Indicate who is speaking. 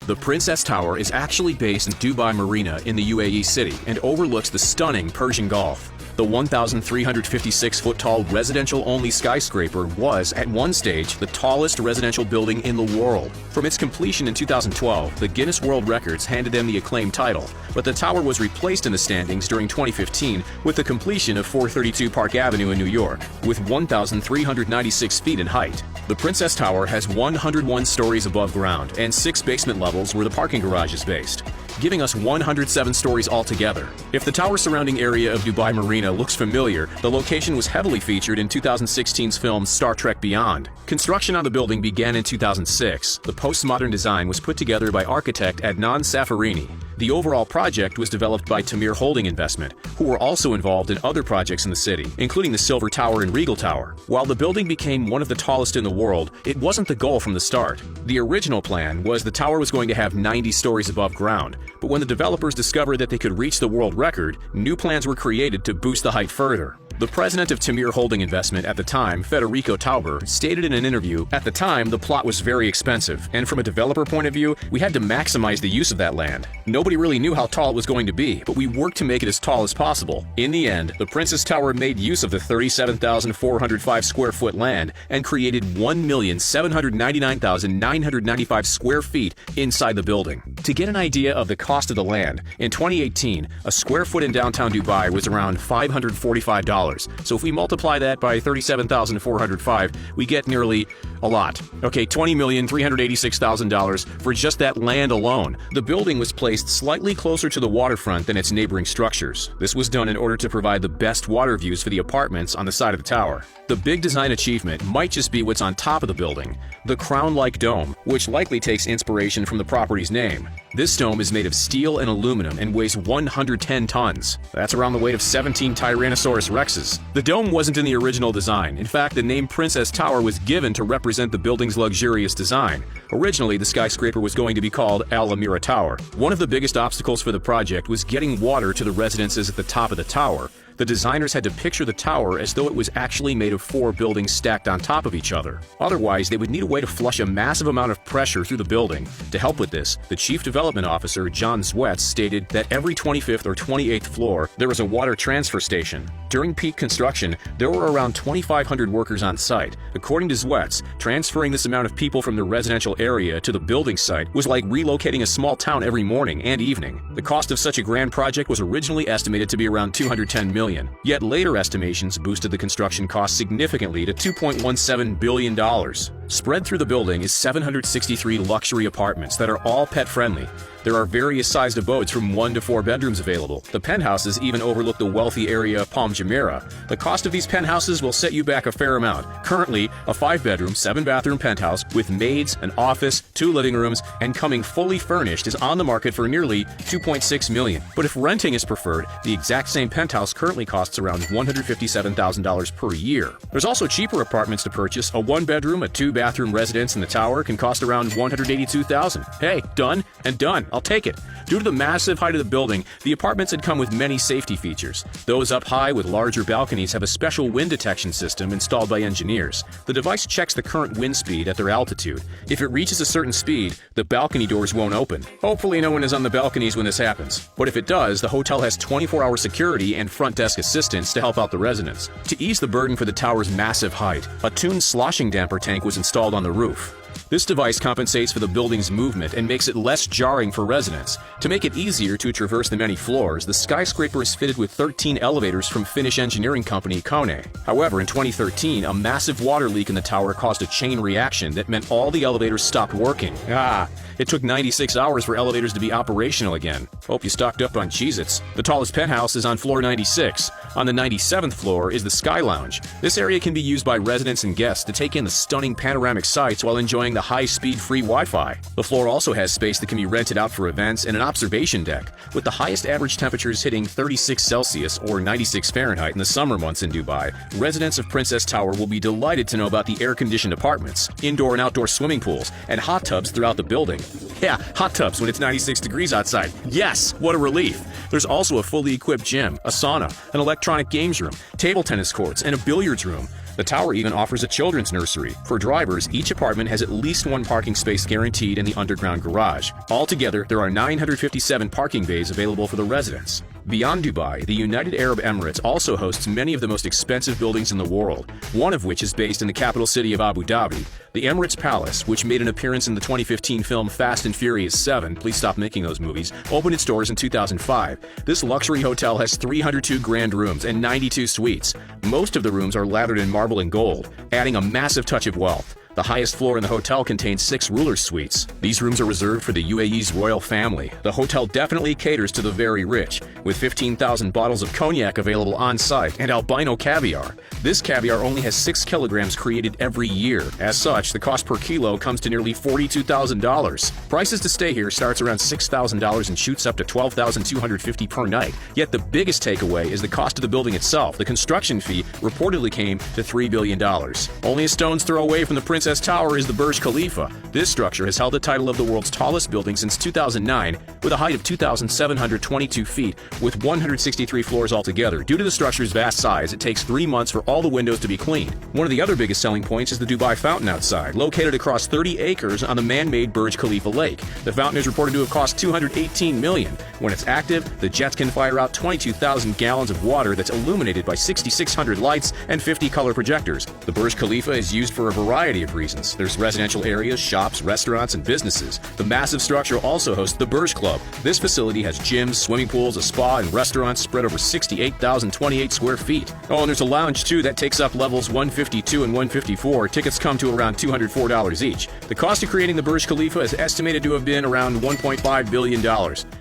Speaker 1: The Princess Tower is actually based in Dubai Marina in the UAE city and overlooks the stunning Persian Gulf. The 1,356-foot-tall residential-only skyscraper was, at one stage, the tallest residential building in the world. From its completion in 2012, the Guinness World Records handed them the acclaimed title, but the tower was replaced in the standings during 2015 with the completion of 432 Park Avenue in New York, with 1,396 feet in height. The Princess Tower has 101 stories above ground and 6 basement levels where the parking garage is based, giving us 107 stories altogether. If the tower surrounding area of Dubai Marina looks familiar, the location was heavily featured in 2016's film Star Trek Beyond. Construction on the building began in 2006. The postmodern design was put together by architect Adnan Safarini. The overall project was developed by Tamir Holding Investment, who were also involved in other projects in the city, including the Silver Tower and Regal Tower. While the building became one of the tallest in the world, it wasn't the goal from the start. The original plan was the tower was going to have 90 stories above ground, but when the developers discovered that they could reach the world record, new plans were created to boost the height further. The president of Tamir Holding Investment at the time, Federico Tauber, stated in an interview, "At the time, the plot was very expensive, and from a developer point of view, we had to maximize the use of that land. Nobody really knew how tall it was going to be, but we worked to make it as tall as possible." In the end, the Princess Tower made use of the 37,405 square foot land and created 1,799,995 square feet inside the building. To get an idea of the cost of the land, in 2018, a square foot in downtown Dubai was around $545. So if we multiply that by 37,405, we get nearly a lot. Okay, $20,386,000 for just that land alone. The building was placed slightly closer to the waterfront than its neighboring structures. This was done in order to provide the best water views for the apartments on the side of the tower. The big design achievement might just be what's on top of the building, the crown-like dome, which likely takes inspiration from the property's name. This dome is made of steel and aluminum and weighs 110 tons. That's around the weight of 17 Tyrannosaurus Rexes. The dome wasn't in the original design. In fact, the name Princess Tower was given to represent the building's luxurious design. Originally, the skyscraper was going to be called Al Amira Tower. One of the biggest obstacles for the project was getting water to the residences at the top of the tower. The designers had to picture the tower as though it was actually made of 4 buildings stacked on top of each other. Otherwise, they would need a way to flush a massive amount of pressure through the building. To help with this, the Chief Development Officer, John Zwetz, stated that every 25th or 28th floor, there was a water transfer station. During peak construction, there were around 2,500 workers on site. According to Zwetz, transferring this amount of people from the residential area to the building site was like relocating a small town every morning and evening. The cost of such a grand project was originally estimated to be around $210 million. Yet later estimations boosted the construction cost significantly to $2.17 billion. Spread through the building is 763 luxury apartments that are all pet-friendly. There are various sized abodes from 1 to 4 bedrooms available. The penthouses even overlook the wealthy area of Palm Jumeirah. The cost of these penthouses will set you back a fair amount. Currently, a 5-bedroom, 7-bathroom penthouse with maids, an office, 2 living rooms, and coming fully furnished is on the market for nearly $2.6 million. But if renting is preferred, the exact same penthouse currently costs around $157,000 per year. There's also cheaper apartments to purchase. A 1-bedroom, a 2-bathroom residence in the tower can cost around $182,000. Hey, done and done. I'll take it. Due to the massive height of the building, the apartments had come with many safety features. Those up high with larger balconies have a special wind detection system installed by engineers. The device checks the current wind speed at their altitude. If it reaches a certain speed, the balcony doors won't open. Hopefully no one is on the balconies when this happens. But if it does, the hotel has 24-hour security and front desk assistance to help out the residents. To ease the burden for the tower's massive height, a tuned sloshing damper tank was installed on the roof. This device compensates for the building's movement and makes it less jarring for residents. To make it easier to traverse the many floors, the skyscraper is fitted with 13 elevators from Finnish engineering company Kone. However, in 2013, a massive water leak in the tower caused a chain reaction that meant all the elevators stopped working. It took 96 hours for elevators to be operational again. Hope you stocked up on Cheez-Its. The tallest penthouse is on floor 96. On the 97th floor is the Sky Lounge. This area can be used by residents and guests to take in the stunning panoramic sights while enjoying the high-speed free Wi-Fi. The floor also has space that can be rented out for events and an observation deck, with the highest average temperatures hitting 36 Celsius or 96 Fahrenheit in the summer months in Dubai. Residents of Princess Tower will be delighted to know about the air-conditioned apartments, indoor and outdoor swimming pools, and hot tubs throughout the building. Yeah, hot tubs when it's 96 degrees outside. Yes, what a relief. There's also a fully equipped gym, a sauna, an electric electronic games room, table tennis courts, and a billiards room. The tower even offers a children's nursery. For drivers, each apartment has at least one parking space guaranteed in the underground garage. Altogether, there are 957 parking bays available for the residents. Beyond Dubai, the United Arab Emirates also hosts many of the most expensive buildings in the world, one of which is based in the capital city of Abu Dhabi. The Emirates Palace, which made an appearance in the 2015 film Fast and Furious 7, please stop making those movies, opened its doors in 2005. This luxury hotel has 302 grand rooms and 92 suites. Most of the rooms are lathered in marble and gold, adding a massive touch of wealth. The highest floor in the hotel contains 6 ruler suites. These rooms are reserved for the UAE's royal family. The hotel definitely caters to the very rich, with 15,000 bottles of cognac available on site and albino caviar. This caviar only has 6 kilograms created every year. As such, the cost per kilo comes to nearly $42,000. Prices to stay here starts around $6,000 and shoots up to $12,250 per night. Yet the biggest takeaway is the cost of the building itself. The construction fee reportedly came to $3 billion. Only a stone's throw away from the Princess Tower is the Burj Khalifa. This structure has held the title of the world's tallest building since 2009, with a height of 2,722 feet, with 163 floors altogether. Due to the structure's vast size, it takes 3 months for all the windows to be cleaned. One of the other biggest selling points is the Dubai Fountain outside, located across 30 acres on the man-made Burj Khalifa Lake. The fountain is reported to have cost $218 million. When it's active, the jets can fire out 22,000 gallons of water that's illuminated by 6,600 lights and 50 color projectors. The Burj Khalifa is used for a variety of reasons. There's residential areas, shops, restaurants, and businesses. The massive structure also hosts the Burj Club. This facility has gyms, swimming pools, a spa, and restaurants spread over 68,028 square feet. Oh, and there's a lounge too that takes up levels 152 and 154. Tickets come to around $204 each. The cost of creating the Burj Khalifa is estimated to have been around $1.5 billion.